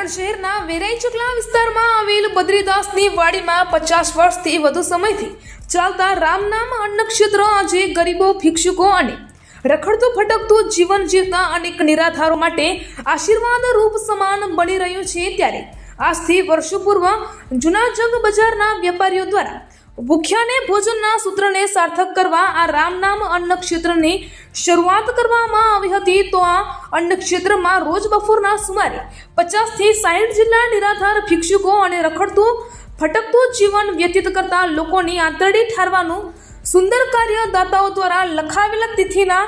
પાટણ શહેરના વેરાઈ ચકલા વિસ્તારમાં આવેલ બદ્રીદાસની વાડીમાં 50 વર્ષથી વધુ સમયથી ચાલતા રામનામ અન્નક્ષેત્ર આજે ગરીબો, ભિક્ષુકો અને રખડતું ભટકતું જીવન જીવતા અનેક નિરાધારો માટે આશીર્વાદ રૂપ સમાન બની રહ્યું છે। ત્યારે આજથી વર્ષો પૂર્વ જૂના જંગ બજારના વેપારીઓ દ્વારા ભૂખ્યાને ભોજનના સૂત્રને સાર્થક કરવા આ રામનામ અન્નક્ષેત્રની શરૂઆત કરવામાં આવી હતી। તો આ અન્નક્ષેત્રમાં રોજ બપોરના સુમારે 50 થી 60 જેટલા નિરાધાર ભિક્ષુકો અને રખડતું ભટકતું જીવન વ્યતીત કરતા લોકોની આંતરડી ઠારવાનું સુંદર કાર્ય દાતાઓ દ્વારા લખાવેલા તિથિના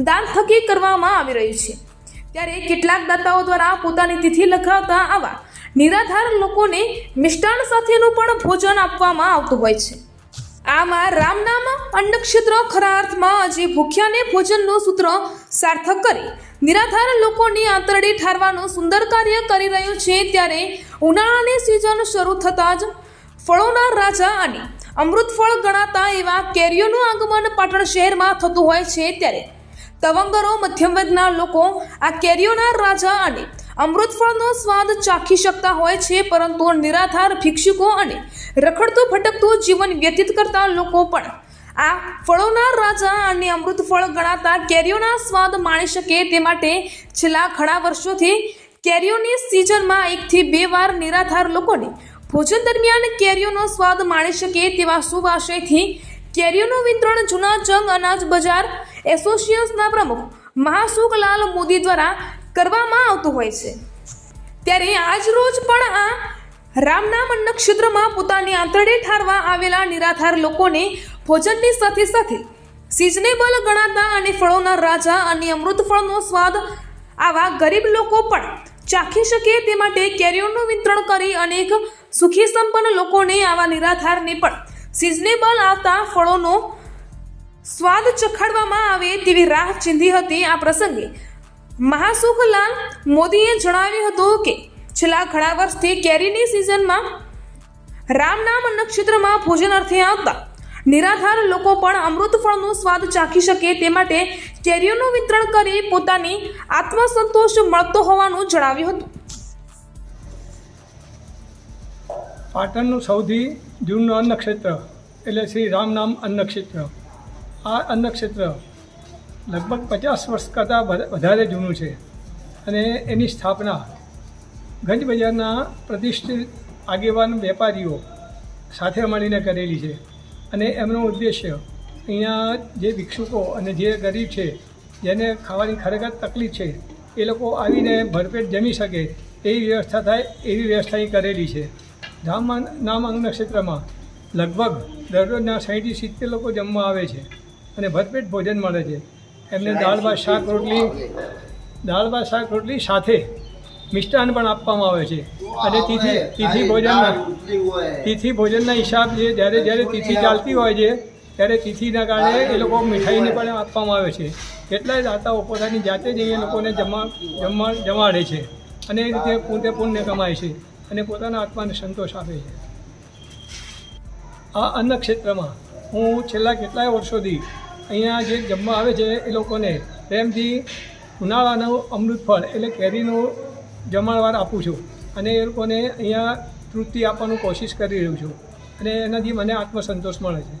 દાન થકી કરવામાં આવી રહ્યું છે। ત્યારે કેટલાક દાતાઓ દ્વારા પોતાની તિથિ લખાવતા આવા નિરાધાર લોકોને મિષ્ટાન સાથેનું પણ ભોજન આપવામાં આવતું હોય છે। આમાં રામનામ અન્નક્ષેત્ર ખરા અર્થમાં આજે ભૂખ્યાને ભોજનનું સૂત્ર સાર્થક કરી નિરાધાર લોકોની આંતરડી ઠારવાનું સુંદર કાર્ય કરી રહ્યું છે। ત્યારે ઉનાળાની સિઝન શરૂ થતાં જ ફળોના રાજા અને અમૃત ફળ ગણાતા એવા કેરીઓનું આગમન પાટણ શહેરમાં થતું હોય છે। ત્યારે તવંગરો, મધ્યમ વર્ગના લોકો આ કેરીઓના રાજા અને અમૃત ફળનો સ્વાદ ચાખી શકતા હોય છે, પરંતુ નિરાધાર ભિક્ષુકો અને રખડતું ભટકતું જીવન વ્યતીત કરતા લોકો પણ આ ફળોના રાજા અને અમૃત ફળ ગણાતા કેરીઓના સ્વાદ માણી શકે તે માટે છેલ્લા ઘણા વર્ષોથી કેરીઓની સિઝનમાં 1 થી 2 વાર નિરાધાર લોકોને ભોજન દરમિયાન કેરીઓનો સ્વાદ માણી શકે તેવા શુભ આશયથી કેરીઓનું વિતરણ જૂના જંગ અનાજ બજાર એસોસિએશનના પ્રમુખ મહાસુખલાલ મોદી દ્વારા કરવામાં આવતું હોય છે। ત્યારે આજ રોજ પણ આ રામનામ અન્નક્ષેત્રમાં પોતાની આંતરડી ઠારવા આવેલા નિરાધાર લોકોને ભોજનની સાથે સાથે સિઝનેબલ ગણાતા અને ફળોના રાજા અને અમૃત ફળનો સ્વાદ આવા ગરીબ લોકો પણ ચાખી શકે તે માટે કેરીઓનું વિતરણ કરી અનેક સુખી સંપન્ન લોકોને આવા નિરાધારને પણ સિઝનેબલ આવતા ફળોનો સ્વાદ ચખાડવામાં આવે તેવી રાહ ચીંધી હતી। આ પ્રસંગે મહાસુખલાલ મોદીએ જણાવ્યું હતું કે છેલ્લા ઘણા વર્ષથી કેરીની સિઝનમાં રામનામ અન્નક્ષેત્રમાં ભોજન અર્થે આવતા નિરાધાર લોકો પણ અમૃત ફળનો સ્વાદ ચાખી શકે તે માટે કેરીઓનું વિતરણ કરી પોતાની આત્મસંતોષ મળતો હોવાનું જણાવ્યું હતું। પાટણનું સૌથી જૂનું અન્નક્ષેત્ર એટલે શ્રી રામનામ અન્નક્ષેત્ર। આ અન્નક્ષેત્ર લગભગ 50 વર્ષ કરતાં વધારે જૂનું છે અને એની સ્થાપના ગંજ બજારના પ્રતિષ્ઠિત આગેવાન વેપારીઓ સાથે મળીને કરેલી છે અને એમનો ઉદ્દેશ્ય અહીંયા જે ભિક્ષુકો અને જે ગરીબ છે, જેને ખાવાની ખરેખર તકલીફ છે, એ લોકો આવીને ભરપેટ જમી શકે એવી વ્યવસ્થા થાય એવી વ્યવસ્થા અહીં કરેલી છે। રામનામ અન્નક્ષેત્રમાં લગભગ દરરોજના 60 થી 70 લોકો જમવા આવે છે અને ભરપેટ ભોજન મળે છે। એમને દાળ ભાત શાક રોટલી સાથે મિષ્ટાન પણ આપવામાં આવે છે અને તિથિ ભોજનના હિસાબ જે જ્યારે તિથિ ચાલતી હોય છે ત્યારે તિથિના કારણે એ લોકો મીઠાઈને પણ આપવામાં આવે છે। કેટલાય દાતાઓ પોતાની જાતે જ અહીંયા લોકોને જમાડે છે અને એ રીતે પુણ્ય કમાય છે અને પોતાના આત્માને સંતોષ આપે છે। આ અન્નક્ષેત્રમાં હું છેલ્લા કેટલાય વર્ષોથી અહીંયા જે જમવા આવે છે એ લોકોને પ્રેમથી ઉનાળાનું અમૃત ફળ એટલે કેરીનું જમણવાર આપું છું અને એ લોકોને અહીંયા તૃપ્તિ આપવાનું કોશિશ કરી રહ્યું છું અને એનાથી મને આત્મસંતોષ મળે છે।